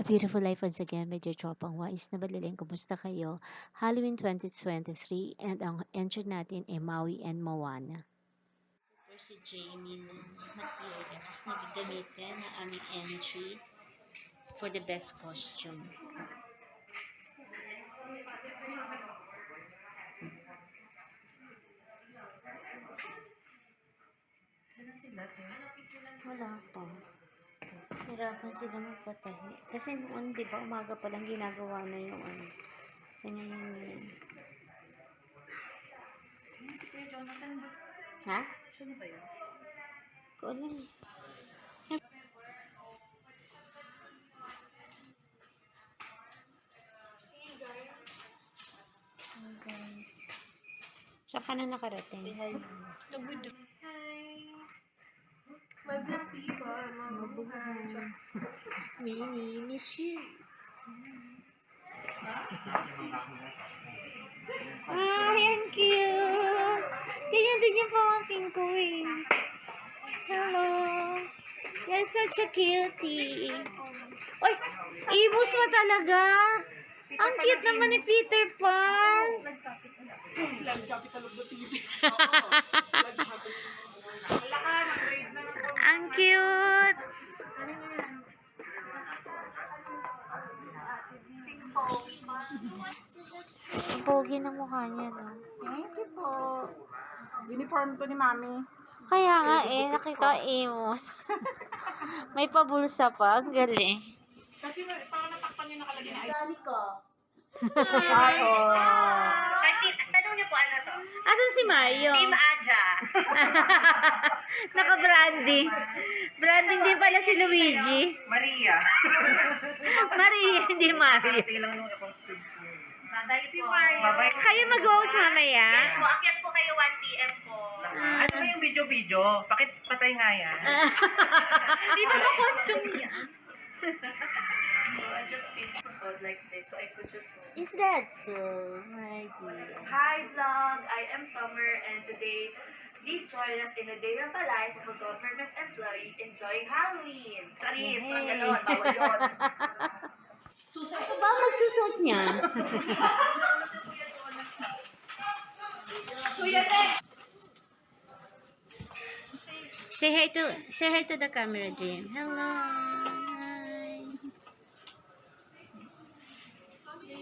A beautiful life once again, my dear tropang wais na baliling. Kumusta kayo? Halloween 2023 and ang entry natin ay Maui and Moana. Ito si Jamie ng materials na gagamitin na aming entry for the best costume. Wala pa. Hirapan sila magpatahi. Kasi noon, di ba, umaga pa lang ginagawa na yung ano. Kanya yung Si Kuya Jonathan ba? ha? Sino ba yun? Ko alam. Hey guys. Saan ka na nakarating? Hi. Maglapi ba? Mabuhay. Mini, miss you. Ay, ang cute. Ganyan din yung pamangkin ko eh. Hello. You're such a cutie. Oy, ibus mo talaga. Ang cute naman ni Peter Pan. Ang cute. Ang pogi ng mukha niya, no? Thank you po. Uniform to ni Mami. Kaya nga eh, nakika-emos. May pabulsa pa. Ang galing. Kasi parang natakpan niya nakalagay na Dali ko. Tanong niyo po ano to? Asan si Mario? Team Aja. Naka-branding. Branding din pala si Luigi. Maria. Maria, hindi Mario. Tingnan nung ako. Bagay po. Babay. Kayo mag-host mamaya? Yes po, akyat po kayo 1 p.m. po. Ano ba yung video-video? Bakit patay nga yan? Dito na costume niya. I just finished episode like this, so I could just... Is that so, my dear? Hi vlog, I am Summer and today, please join us in a day of the life of a government employee enjoying Halloween. Charis, ang ganon, bawal yun. Asa ba magsusot niyan? Say hi to the camera, Jim. Hello. Hi.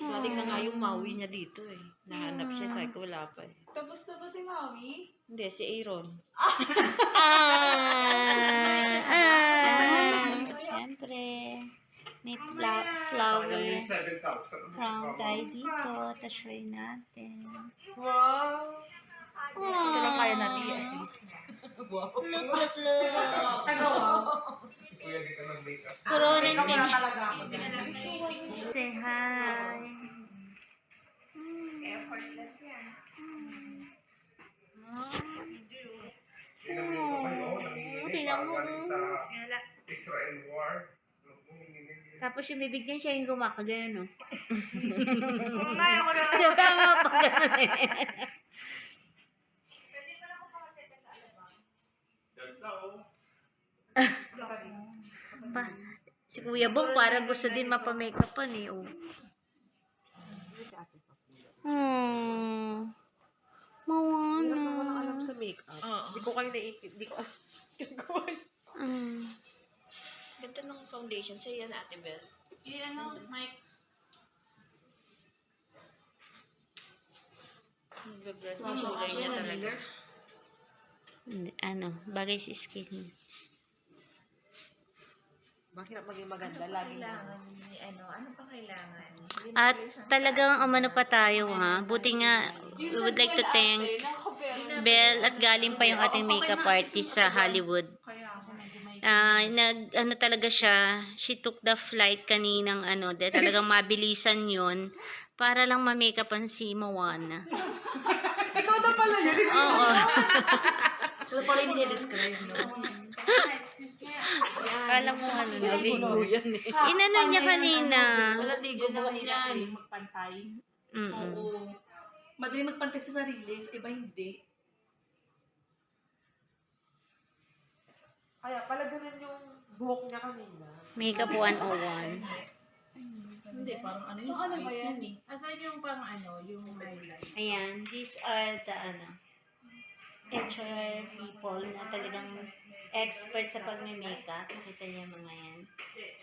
Galing na nga yung Maui niya dito eh. Nahanap siya, sabi ko wala pa eh. Tapos na ba si Mami? Hindi, si Aaron. Siyempre, may flower crown tayo dito. Tashoy natin. Wow. Ito lang kaya natin i-assist. Look. Kuronin Ikaw din. na talaga ako. Say hi. Effortless yan. Tingnan mo. Israel war. Tapos yung bibig niya siya yung gumakagano, no? Umaya ko na. Siya tama pa ganun eh. Pa, si Kuya Bong parang gusto din mapa-makeupan eh. Oh. Hindi Moana. ko alam sa makeup. Hindi ko kayo naipit. Hindi ko alam. Ganda ng foundation. Sa'yo yan, Ate Belle. Yung ano, Mike. Nag-blend sa kulay niya talaga. Hindi, ano, bagay si skin niya. Bakit maging maganda? Lagi Kailangan ni ano pa kailangan? At talagang umano pa tayo ha. Buti nga, we would like to thank Belle at galing pa yung ating makeup artist sa Hollywood. Ano talaga siya, she took the flight kaninang ano, de talagang mabilisan yun para lang ma-makeupan si Moana. Ikaw na pala yun. Oo. So, pala hindi niya describe, no? Kala mo ano, Ligo yan eh. inano niya kanina. Wala ligo buhok yan. Magpantay. Mm-mm. Oo. Madaling magpantay sa sarili, sa iba hindi. Kaya pala ganun yung buhok niya kanina. Makeup 101. Hindi, parang ano yung Ano ba spice yan? yun eh. Asan yung parang ano, yung highlight? Ayan, these are the HR people na talagang expert sa pagme-makeup. Nakita niyo mga yan.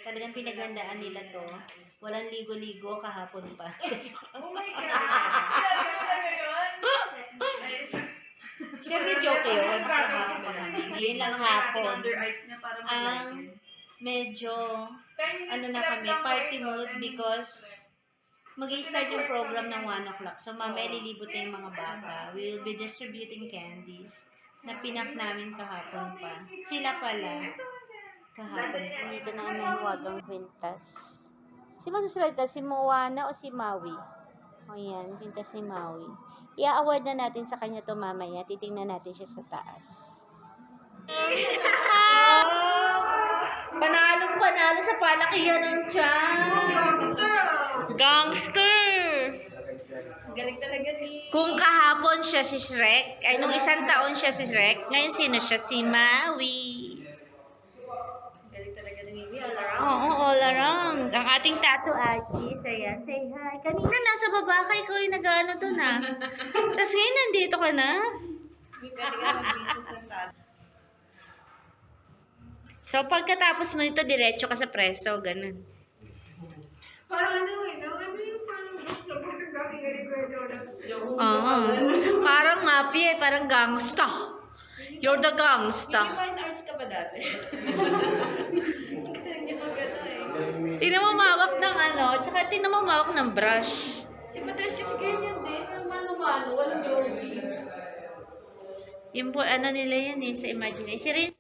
Talagang pinaghandaan nila to. Walang ligo-ligo kahapon pa. Oh my God! Siyempre joke yun. Ngayon lang hapon. Under eyes niya para Ang medyo ano na kami, party mood because mag-i-start yung program ng 1 o'clock. So, mamaya lilibot na yung mga bata. We will be distributing candies na pinak namin kahapon pa. Sila pala. Kahapon. Dito na kami huwagang kwintas. Si masusulat si Moana o si Maui? O yan, kwintas ni Maui. I-award na natin sa kanya to mamaya. Titingnan natin siya sa taas. Panalong-panalo sa palakihan ng tiyan. Gangster! Galing talaga ni... Kung kahapon siya si Shrek, ay nung isang taon siya si Shrek, ngayon sino siya? Si Maui. Galing talaga ni Mimi. All around. Oo, all around. Ang ating tattoo artist, ayan, say hi. Kanina nasa baba ka, ikaw yung nag-ano doon ah. Tapos ngayon nandito ka na. Pwede ka mag-business ng tattoo. So pagkatapos mo nito, diretso ka sa preso, ganun. Parang ano eh, no? Ano yung parang gusto ko sa dating rekwento na. Oo. Parang mafia eh, parang gangsta. You're the gangsta. Fine arts ka ba dati? Hindi mo gano'n eh. Tingnan mo mawak ng ano, tsaka tingnan mo mawak ng brush. Si Matres kasi ganyan din. Mano-mano, walang drawing. Yung po, ano nila yan eh, sa imagination. Si Rin,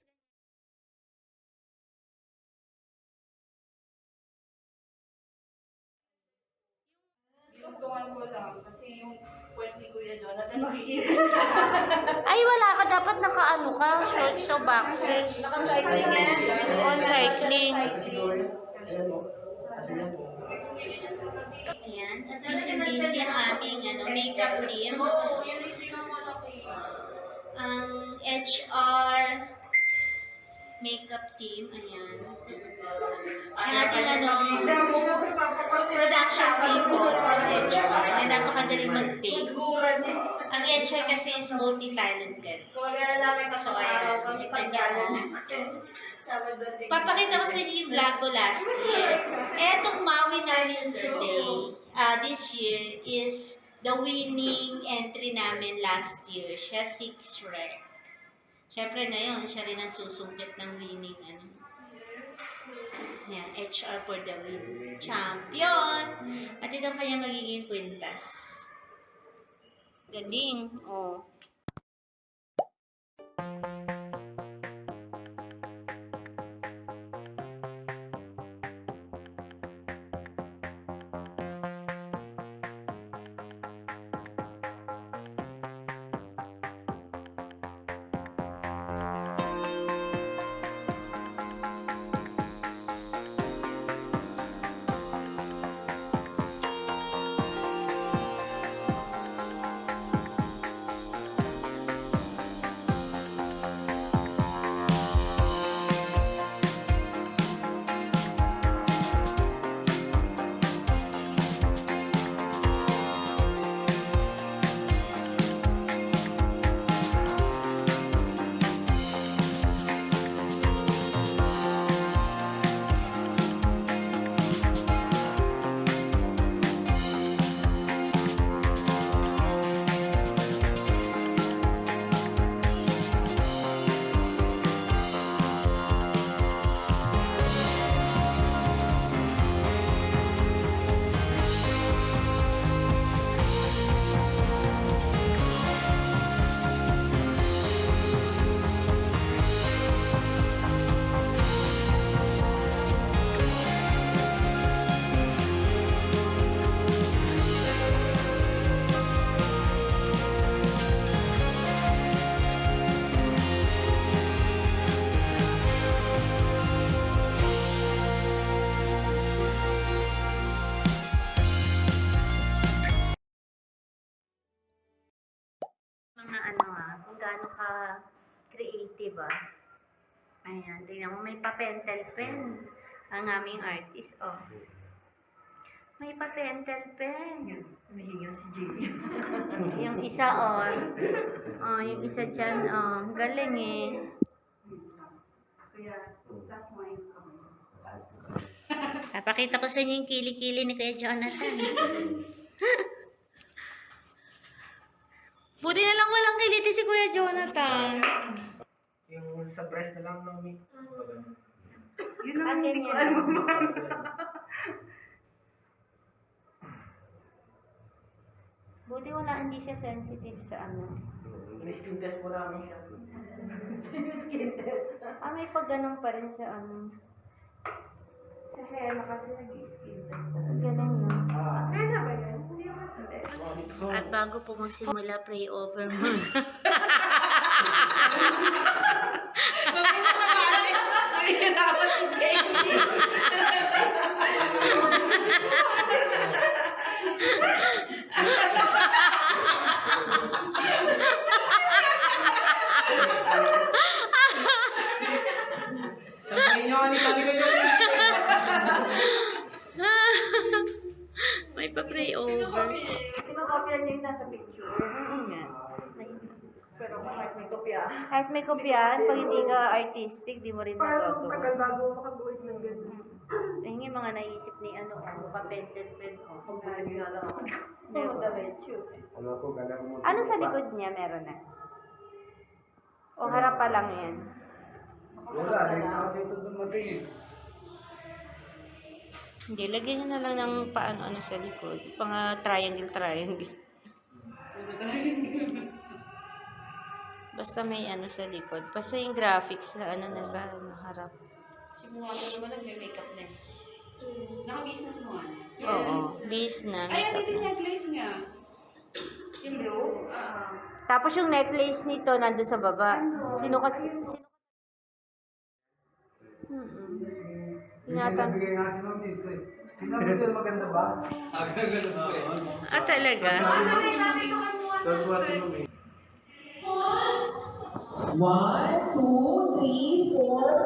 Tungtungan ko lang kasi yung point ni Kuya Jonathan makikita. ay wala ka, dapat nakaano ka, shorts o boxers. Naka-cycling yan. On cycling. Ayan, at busy ang aming makeup team. Oo, yan yung pinakamalaki. Ang HR makeup team, ayan. Ang ating production people from HR na napakadaling mag-bake. Ang HR kasi is multi-talented. Kung mag-alala So, ayan, kita niyo ako. Sabado din. Papakita ko sa inyo yung vlog ko last year. Etong Maui namin today, this year, is the winning entry namin last year. Siya si Shrek. Siyempre ngayon, siya rin ang susungkit ng winning. Yan, HR for the win. Champion! At ito ang kanya magiging kwintas. Galing, oh. Mga kung gaano ka creative Ayan, tingnan mo, may pa-pentel pen ang aming artist, oh. May pa-pentel pen. Nahihinga si Jamie. Yung isa, oh. Oh, yung isa dyan, oh. Galing eh. Papakita ko sa inyo yung kili-kili ni Kuya Jonathan. Buti na lang walang kiliti si Kuya Jonathan. Yung sa breast na lang, Mami. Yun naman hindi ko alam. Buti wala, hindi siya sensitive sa ano. Skin test mo namin siya. Ah, may pag ganun pa rin sa ano. Sa henna kasi nag-skin test talaga. Galing, no? Henna ba yan? Hindi naman. Hindi. At bago po magsimula, pray over mo. Nahihirapan si Jamie. Sabihin nyo, kami kayo. May pa-pray over. Kinokopya niya yung nasa picture. Pero kahit may kopya. Kahit may kopyahan, pag hindi ka artistic, di mo rin Parang magagawa. tagal bago makabuhay ng ganun. Ayun yung mga naisip ni ano, pa-pentel pen. Kung talaga nga lang ako. Diretso. Ano sa likod niya meron na? O harap pa lang yan? Wala, kasi ito dumating eh. Hindi, lagyan niyo na lang ng paano-ano sa likod. Pang triangle. Basta may ano sa likod. Basta yung graphics na ano na sa ano, harap. Si Moana naman nagme-makeup na eh. Nakabihis na si Moana. Oo, bis na. Ay, Makeup dito yung na. necklace niya. Yung blue? Tapos yung necklace nito nandun sa baba. Ingatan. Bigay nga si Ma'am dito eh. Sinabi ko maganda ba? Ah, talaga? Tuwa si Ma'am eh. 1, 2, 3, 4,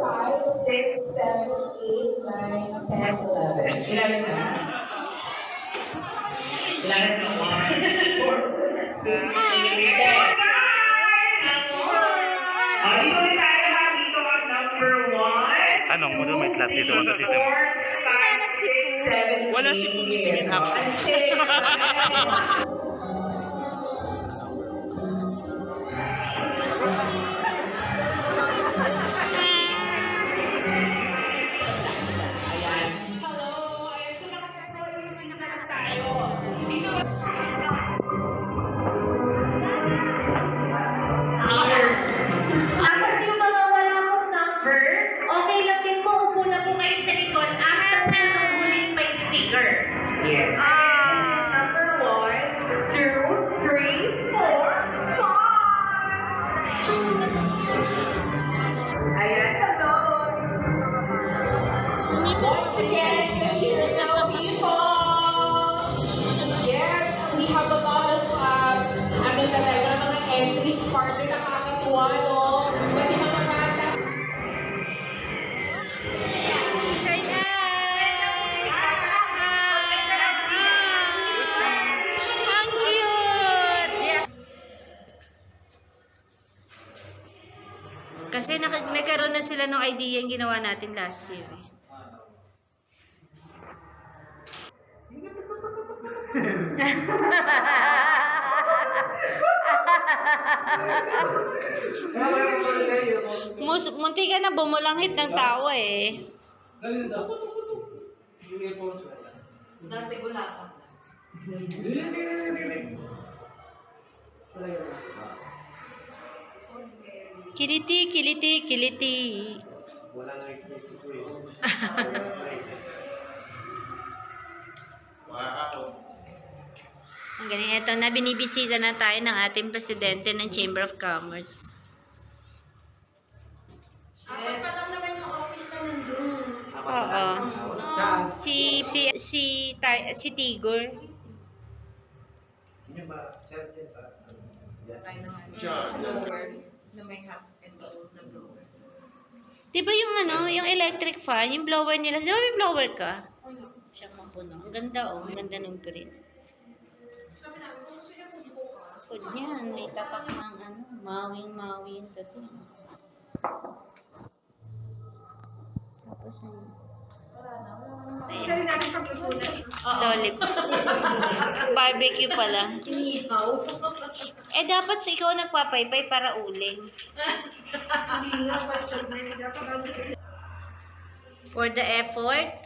5, 6, 7, 8, 9, 10, 11. Ilan na? Ilan na? 1, 4, 6, 7, 8. Dito rin tayo ha. Dito ang number 1. Tanong mo doon, may slot dito on the system. 4, 5, 6, 7, Wala si Pumising in action. 6, 7, 8. Tapos yung mga wala pong number, okay lang din po, upo na po kayo sa likod after na nung huling may sticker. Yes. This is number 1, 2, 3, 4, 5. Ayan, hello. Once again, good evening now, people. Yes, we have a lot of ano talaga, mga entries, partner nakakatuwa, no? Pati mga bata. Say hi! Ang cute! Yeah. Kasi nagkaroon na sila ng idea yung ginawa natin last year. Eh. Munti ka na bumulanghit ng tawa eh. Dati wala pa. Kiliti, kiliti, kiliti. Wala nga ito ko eh. Wow. Ang galing. Ito na, binibisita na tayo ng ating presidente ng Chamber of Commerce. Apat pa lang naman yung office na nandun. Oo. Si Tigor. Hindi ba? Sir, ba? Tayo naman. Diyan. Blower. Na may hat and roll na blower. Di ba yung ano, yung electric fan, yung blower nila, di ba may blower ka? siyang mapuno. Ang ganda oh, ang ganda ng print. Good yan, may tatak ng ano, mawing-mawing tattoo. Tapos ano. Pwede natin pagpupunan. Lollipop. Barbecue pala. Eh, dapat ikaw nagpapaypay para uling. Hindi nga, question na yun. Dapat For the effort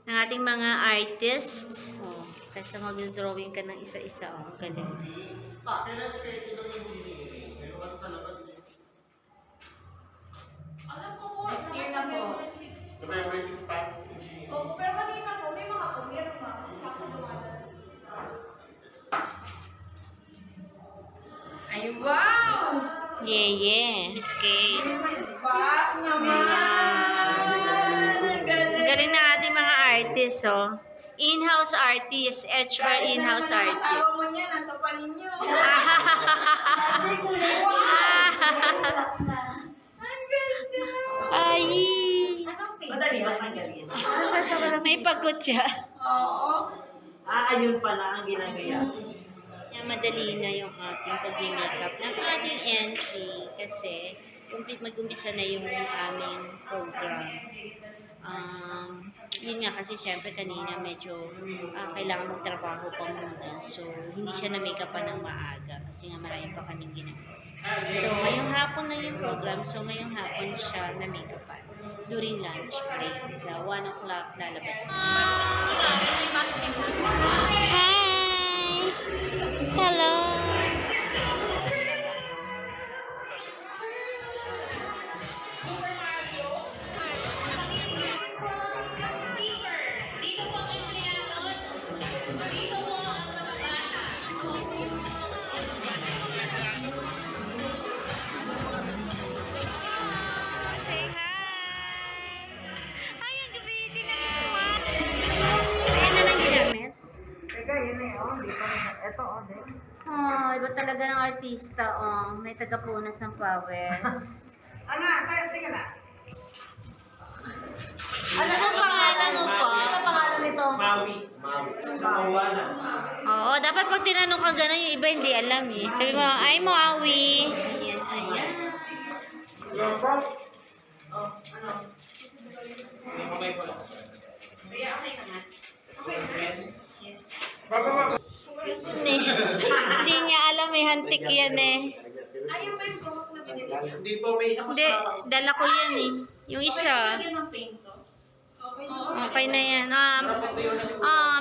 ng ating mga artists. Oh, kasi mag-drawing ka ng isa-isa. Oh, ang galing. Next year na po. Opo, pero kanina po, may mga kumir pa. Kasi kakagawa. Ay, wow! Yeah, yeah. Miss Kate. Ba? Naman! Ang galing na ating mga artists, oh. In-house artist. HR in-house artist. Asawa mo niya, nasa paninyo. Ay! Madali ba tanggalin? May pagkot siya. Oo. Ayun pala ang ginagaya. Kaya madali na yung ating pag-makeup ng ating entry kasi mag-umpisa na yung aming program. Yun nga kasi syempre kanina medyo kailangan magtrabaho pa muna. So, hindi siya na-makeupan ng maaga kasi nga marami pa kaming ginagawa. So, ngayong hapon na yung program. So, ngayong hapon siya na-makeupan during lunch break. 1 o'clock lalabas na siya. Hi! Hello! Teka, yun na yun. Ito, din. Oh, iba talaga ng artista. Oh, may tagapunas ng pawis. Ano, teka na. Ano ang pangalan mo po? Ano pangalan nito? Maui. Oo, dapat pag tinanong ka gano'n, yung iba hindi alam eh. Sabi mo, ay mo, awi. Ayan, ayan. Oh, ano? Hindi niya alam, may hantik yan eh. Ayun ba yung kumot na binili niya? Hindi po, may isang Hindi, dala ko yan eh. Yung isa. Bigyan ng paint to. Okay na. Okay na yan.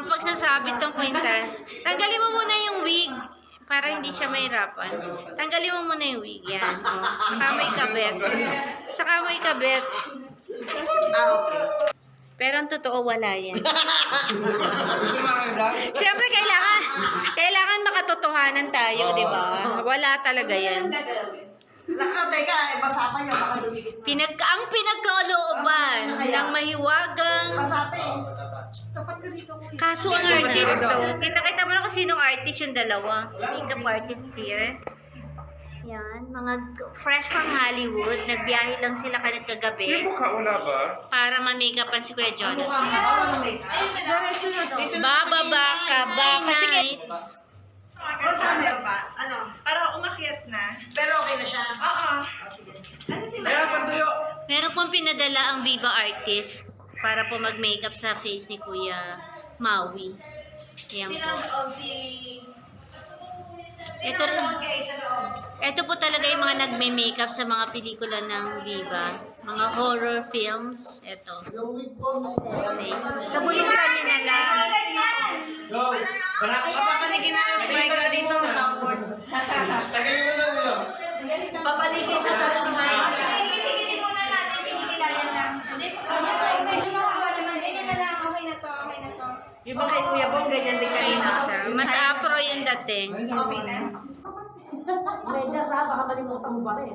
Pagsasabit ng kwintas, tanggalin mo muna yung wig para hindi siya mahirapan. Tanggalin mo muna yung wig yan. Oh. Saka mo ikabit. Saka mo ikabit. Okay. Pero ang totoo, wala yan. Siyempre, kailangan makatotohanan tayo, di ba? Wala talaga yan. Naka, teka, basa pa yun. Baka dumikit na. Ang pinagkalooban ng mahiwagang Basa pa eh. Dapat ka dito ko. kaso ang artist to. Kita mo na kung sinong artist yung dalawa. Makeup artist here. Yan, mga fresh from Hollywood. Nagbiyahe lang sila kagabi kaula ba? para ma-makeupan si Kuya Jonathan. Diretso na to. Bababa ka ba? Kasi nights. Saan ba? Ano? Para umakyat na. Pero okay na siya? Oo. Ano si Meron pa tuyo. Meron pong pinadala ang Viva Artist para po mag-makeup sa face ni Kuya Maui. Yan po. Ito po talaga yung mga nagme-makeup sa mga pelikula ng Viva. Mga horror films. Ito. Sa bulutan nila lang. Go! Papaligin na lang si Michael dito sa board. Tagay mo na ulo. Papaligin na tayo si Michael. Tingin muna natin. Kinikilayan lang. Medyo makawa naman. Ganyan na lang. Okay na to. Okay na to. Yung ba kay Kuya Bong, ganyan din kanina. Mas afro yung dating. Okay na? Medya sa, baka malimutan mo pa rin.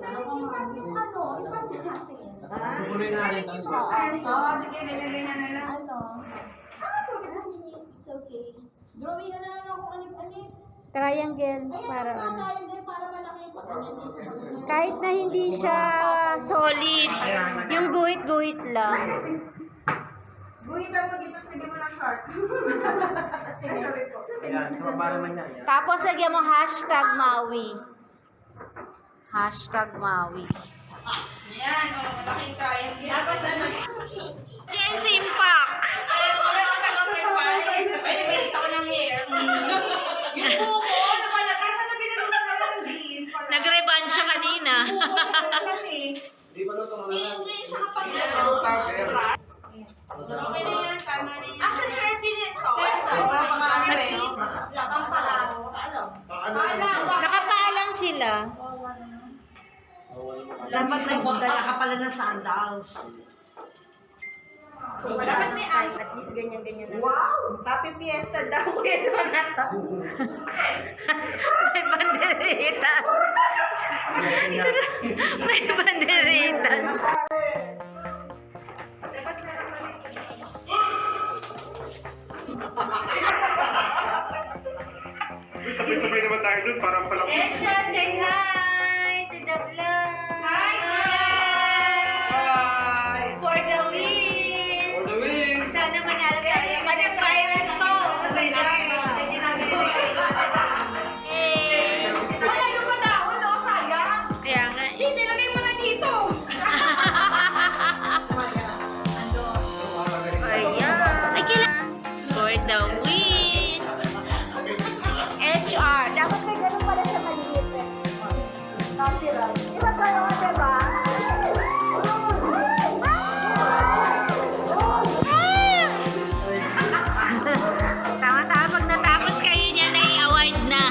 Tuloy na rin tayo. Oo, sige. Nilagay na lang. It's okay. Drawing na lang ako anip-anip. Triangle para Ayan, ano. kaya din para malaki yung pagkanan dito. Kahit na hindi siya solid, yung guhit-guhit lang. Guhitan mo dito, sige mo ng short. Sabi ko. Ayan, so para man yan. Tapos lagyan mo hashtag Maui. Hashtag Maui. Ayan, malaking triangle. Tapos ano? Jens Impact! Pwede ba isa ko ng hair? Nag-reban siya kanina. Di ba ito mga lang? Okay na yan, tama na yan. Asan yung Herbie nito? Nakapaalang sila. Dapat nagdala ka pala ng sandals. Dapat may at least ganyan-ganyan na. Wow! Happy Fiesta daw, Kuya Jonathan. May banderitas. May banderitas. Sabay-sabay naman tayo dun, parang palang... Esha, say hi to the vlog. Hi, Hi! For the win. For the win! Sana manalo tayo. Mag-viral to. Sabay natin. Eh. Wala yung panahon, no? Sayang. Kaya nga. Sis, ilagay mo na dito. Ayan. Ay, kailangan. For the win. HR. Dapat may ganun pala sa maliit eh. Natural. Di ba gano'n, diba? Tama-tama. Pag natapos kayo niya, nai-award na.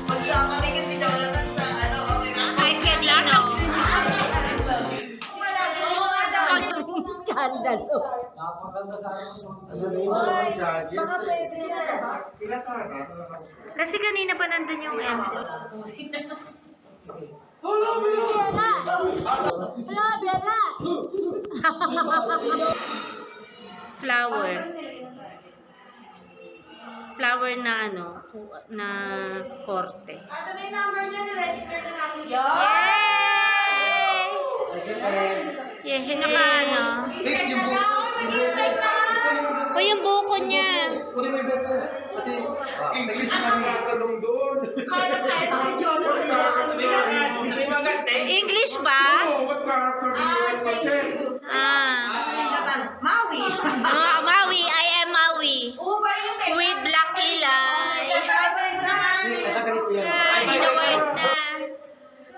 Magsama rin kasi Jonathan sa ano, okay na? Kahit kanino. Skandalo. Napakaganda sa ano na yun, mga judges. Baka pwede na. Sila sana. Kasi kanina pa nandun yung M. Flower. Flower na ano, na korte. Ito na yung number niya, ni-register na namin. Yay! Yeah, naka ano. Wait, yung buko. O yung buko niya. Kunin mo yung buko. Kasi English na nakatanong doon. Hindi maganda. English ba? Oo, ba't character do you want to say? Maui! Maui, I am Maui. With black kilay. Hinaward na.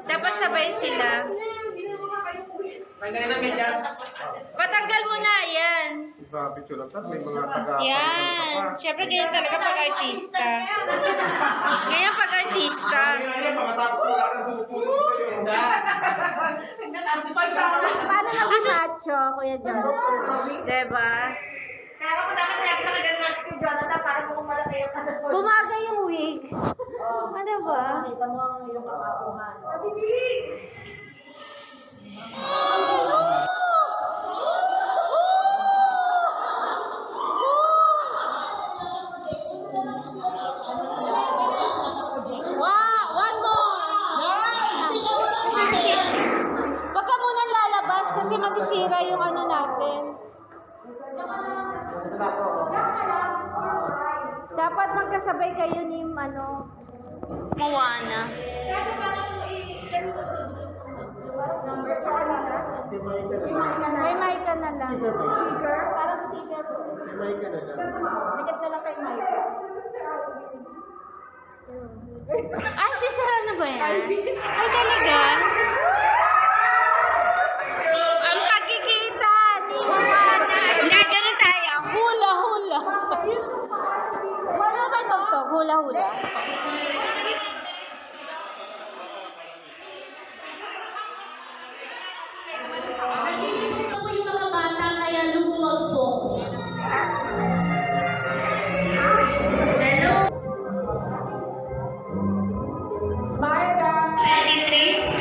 Dapat sabay sila. Patanggal mo na, yan. Grabe, Jonathan. May mga taga... Yan. Siyempre, ganyan talaga pag artista. Ganyan pag artista. Pagkatapos wala na pupulong sa'yo. Paano mag-macho, Kuya John? Diba? Kaya ako dapat lagi nakaganap ko, Jonathan, para mukhang malaki yung kanan mo. Bumagay yung wig. Ano ba? Kita mo ang iyong katapuhan. Wow! One more! Kasi, wag ka munang lalabas kasi masisira yung ano natin. Dapat magkasabay kayo ni ano, Moana. Kasi parang May mic ka na lang. sticker, parang sticker po. May ka na lang. Bigat na lang kay Mike. Ay, si Sarah na ba yan? Ay, talaga? Ang pagkikita ni Moana. Hindi, ganun tayo. Hula-hula. Wala ba tugtog? Hula-hula. Nandito po yung mga bata, kaya lumuwag po. Hello? Smile back. Ready, please?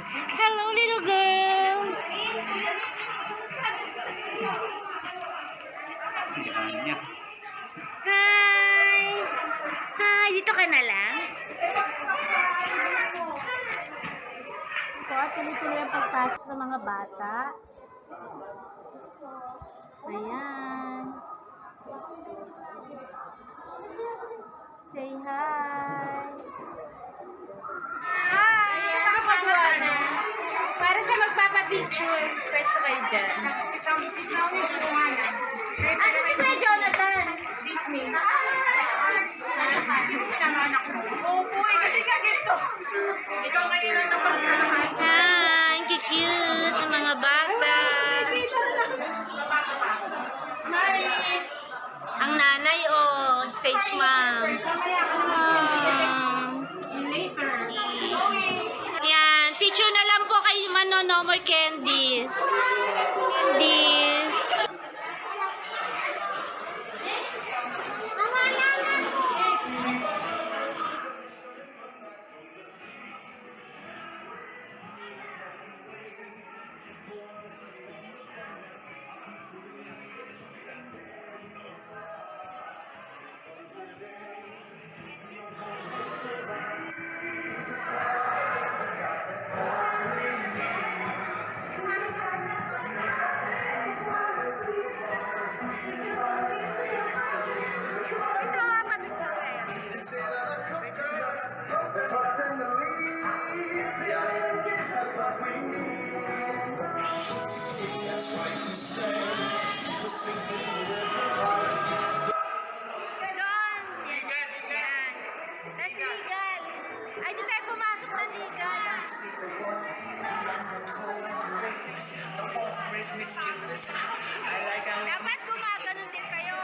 Hello, little girl. Hi. Hi, dito ka na lang? Ito, tuloy-tuloy ang pagpasok ng mga bata. Ayan. Say hi. Para sa magpapapicture. Pwesto kayo dyan. Asa si Kuya Jonathan? Hi, ang cute ng mga bata. Ang nanay, stage mom. Yan, picture na lang po kayo no more candies. Candies. Ay, di tayo pumasok ng legal. Dapat gumaganon din kayo.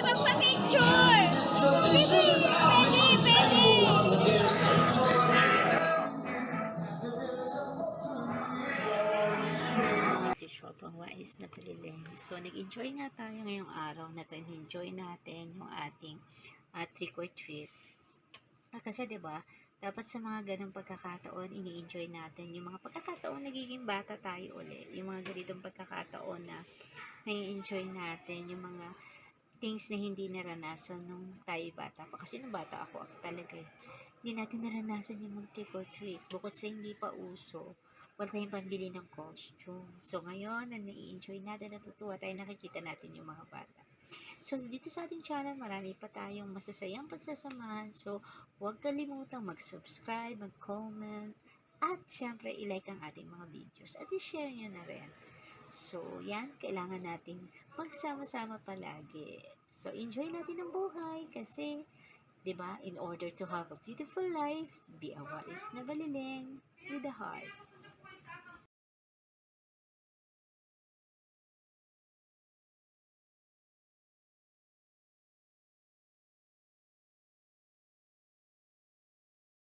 Magpa-picture! Shop ang wais na paliling. So, nag-enjoy nga tayo ngayong araw na to. Enjoy natin yung ating trick or treat. Kasi 'di ba, dapat sa mga ganung pagkakataon ini-enjoy natin yung mga pagkakataon nagiging bata tayo uli. Yung mga ganitong pagkakataon na nai-enjoy natin yung mga things na hindi naranasan nung tayo bata pa. Kasi nung bata ako talaga hindi natin naranasan yung mag-trick or treat. Bukod sa hindi pa uso, wala tayong pambili ng costume. So, ngayon, na nai-enjoy natin, natutuwa tayo, nakikita natin yung mga bata. So, dito sa ating channel, marami pa tayong masasayang pagsasamahan. So, huwag kalimutang mag-subscribe, mag-comment, at syempre, i-like ang ating mga videos. At i-share nyo na rin. So, yan, kailangan nating magsama-sama palagi. So, enjoy natin ang buhay kasi, 'di ba, in order to have a beautiful life, be a wise na baliling with a heart.